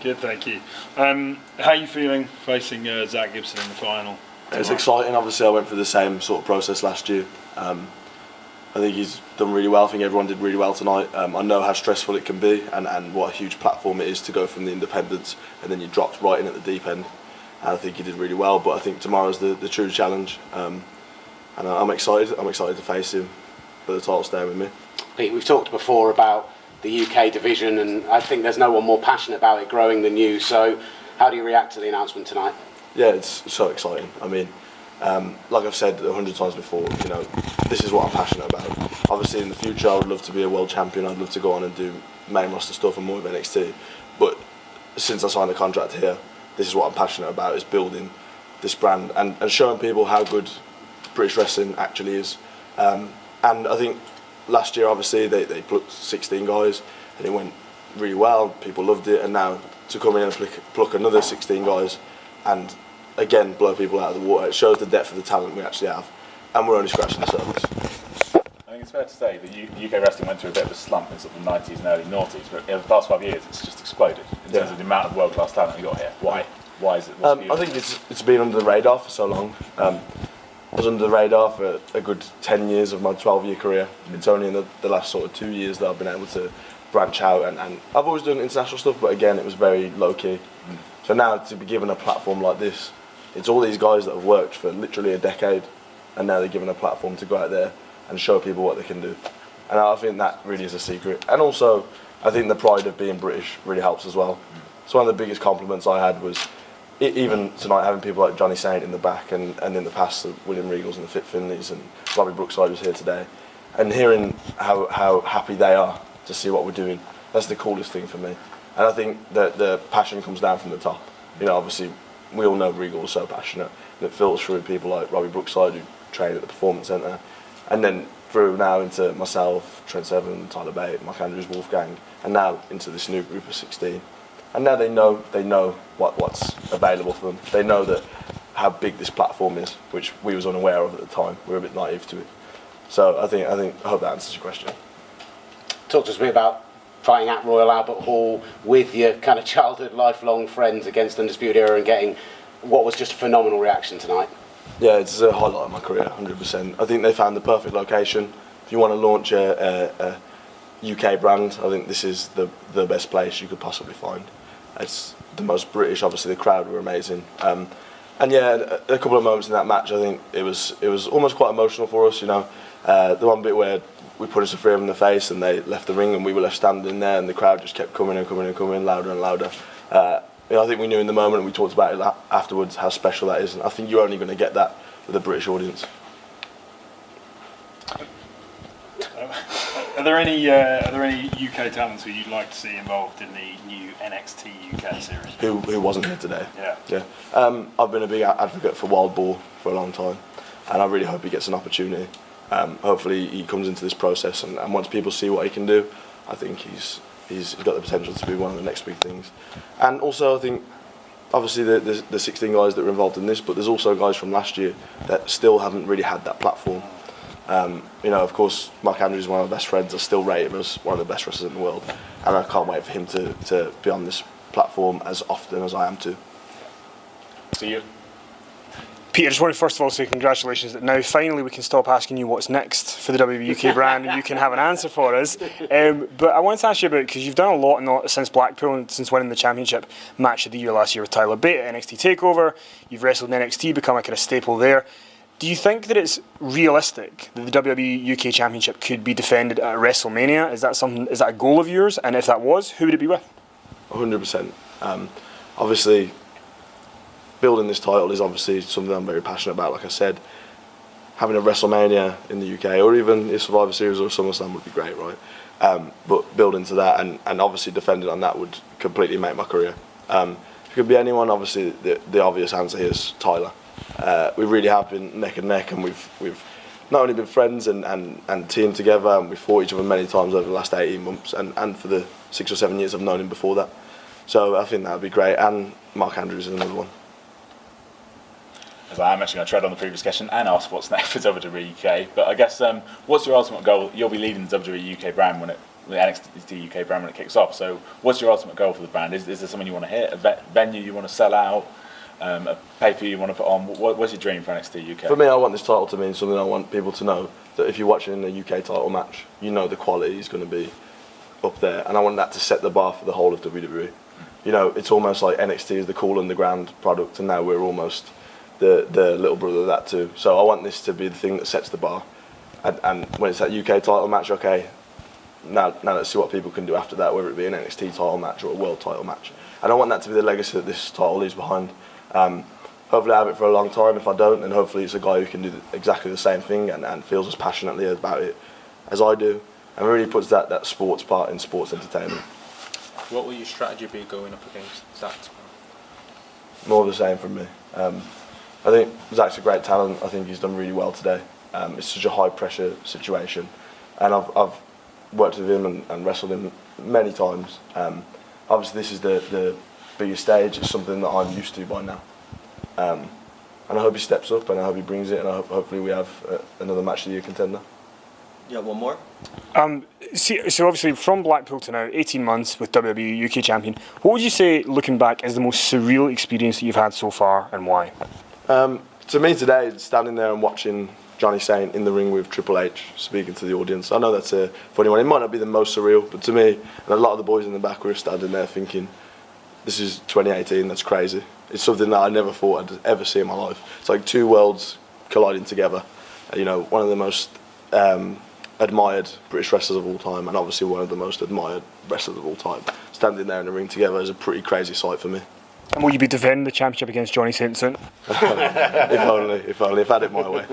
Good, thank you. How are you feeling facing Zach Gibson in the final? It's exciting. Obviously, I went through the same sort of process last year. I think he's done really well. I think everyone did really well tonight. I know how stressful it can be and what a huge platform it is to go from the independents and then you dropped right in at the deep end. And I think he did really well, but I think tomorrow's the true challenge. And I'm excited. I'm excited to face him for the title staying with me. Pete, we've talked before about the UK division, and I think there's no one more passionate about it growing than you. So how do you react to the announcement tonight? Yeah, it's so exciting. I mean, like I've said 100 times before, you know, this is what I'm passionate about. Obviously, in the future, I would love to be a world champion. I'd love to go on and do main roster stuff and more of NXT. But since I signed the contract here, this is what I'm passionate about: is building this brand and showing people how good British wrestling actually is. And I think last year, obviously, they plucked 16 guys and it went really well. People loved it, and now to come in and pluck another 16 guys and again blow people out of the water, it shows the depth of the talent we actually have, and we're only scratching the surface. I think it's fair to say that UK wrestling went through a bit of a slump in sort of the 90s and early noughties, but in the past 5 years it's just exploded in terms of the amount of world-class talent we got here. Why? Why is it? I think it's been under the radar for so long. I was under the radar for a good 10 years of my 12-year career. It's only in the last sort of 2 years that I've been able to branch out, and I've always done international stuff, but again it was very low-key. So now to be given a platform like this, it's all these guys that have worked for literally a decade, and now they're given a platform to go out there and show people what they can do. And I think that really is a secret. And also, I think the pride of being British really helps as well. So one of the biggest compliments I had was, even tonight, having people like Johnny Saint in the back, and in the past, William Regals and the Fit Finleys, and Robbie Brookside was here today, and hearing how happy they are to see what we're doing, that's the coolest thing for me. And I think that the passion comes down from the top. You know, obviously, we all know Regal's so passionate, and it filters through people like Robbie Brookside, who train at the Performance Centre, and then through now into myself, Trent Seven, Tyler Bate, Mark Andrews, Wolfgang, and now into this new group of 16. And now they know what's available for them. They know that how big this platform is, which we was unaware of at the time. We were a bit naive to it. So I hope that answers your question. Talk to us a bit about fighting at Royal Albert Hall with your kind of childhood, lifelong friends against Undisputed Era and getting what was just a phenomenal reaction tonight. Yeah, it's a highlight of my career, 100%. I think they found the perfect location. If you want to launch a UK brand, I think this is the best place you could possibly find. It's the most British. Obviously, the crowd were amazing. And yeah, a couple of moments in that match, I think it was almost quite emotional for us. You know, the one bit where we punched the three of them in the face and they left the ring and we were left standing there and the crowd just kept coming and coming and coming, louder and louder. You know, I think we knew in the moment, and we talked about it afterwards, how special that is, and I think you're only going to get that with a British audience. Are there any UK talents who you'd like to see involved in the new NXT UK series? Who wasn't here today? Yeah. I've been a big advocate for Wild Boar for a long time, and I really hope he gets an opportunity. Hopefully he comes into this process, and once people see what he can do, I think he's got the potential to be one of the next big things. And also I think, obviously the 16 guys that were involved in this, but there's also guys from last year that still haven't really had that platform. You know, of course, Mark Andrews is one of my best friends. I still rate him as one of the best wrestlers in the world, and I can't wait for him to be on this platform as often as I am too. See you. Peter, I just want to first of all say congratulations that now finally we can stop asking you what's next for the WWE UK brand and you can have an answer for us. But I wanted to ask you about, because you've done a lot since Blackpool and since winning the championship match of the year last year with Tyler Bate at NXT TakeOver. You've wrestled in NXT, become a kind of staple there. Do you think that it's realistic that the WWE UK Championship could be defended at Wrestlemania? Is that a goal of yours? And if that was, who would it be with? 100%. Obviously, building this title is obviously something I'm very passionate about. Like I said, having a WrestleMania in the UK, or even a Survivor Series or SummerSlam would be great, right? But building to that and obviously defending on that would completely make my career. If it could be anyone, obviously the obvious answer here is Tyler. We really have been neck and neck, and we've not only been friends and teamed together, and we've fought each other many times over the last 18 months, and for the 6 or 7 years I've known him before that. So I think that would be great, and Mark Andrews is another one. As I am actually going to tread on the previous question and ask what's next for WWE UK, but I guess what's your ultimate goal? You'll be leading the WWE UK brand when it the NXT UK brand when it kicks off. So what's your ultimate goal for the brand? Is there something you want to hit, a venue you want to sell out, a pay-per-view you want to put on? What's your dream for NXT UK? For me, I want this title to mean something. I want people to know that if you're watching a UK title match, you know the quality is going to be up there, and I want that to set the bar for the whole of WWE. You know, it's almost like NXT is the cool underground product, and now we're almost the little brother of that too. So I want this to be the thing that sets the bar. And when it's that UK title match, okay, now let's see what people can do after that, whether it be an NXT title match or a world title match. And I want that to be the legacy that this title leaves behind. Hopefully I have it for a long time. If I don't, then hopefully it's a guy who can do exactly the same thing and feels as passionately about it as I do, and really puts that sports part in sports entertainment. What will your strategy be going up against Zach? More of the same from me. I think Zach's a great talent. I think he's done really well today. It's such a high pressure situation, and I've worked with him and wrestled him many times. Obviously this is the biggest stage. It's something that I'm used to by now. And I hope he steps up, and I hope he brings it, and hopefully we have another match of the year contender. Yeah, one more. So obviously from Blackpool to now, 18 months with WWE UK Champion, what would you say, looking back, is the most surreal experience that you've had so far, and why? To me today, standing there and watching Johnny Saint in the ring with Triple H speaking to the audience, I know that's a funny one. It might not be the most surreal, but to me, and a lot of the boys in the back were standing there thinking, this is 2018, that's crazy. It's something that I never thought I'd ever see in my life. It's like two worlds colliding together. You know, one of the most admired British wrestlers of all time, and obviously one of the most admired wrestlers of all time, standing there in the ring together is a pretty crazy sight for me. And will you be defending the championship against Johnny Saint soon? If only, if I'd had it my way.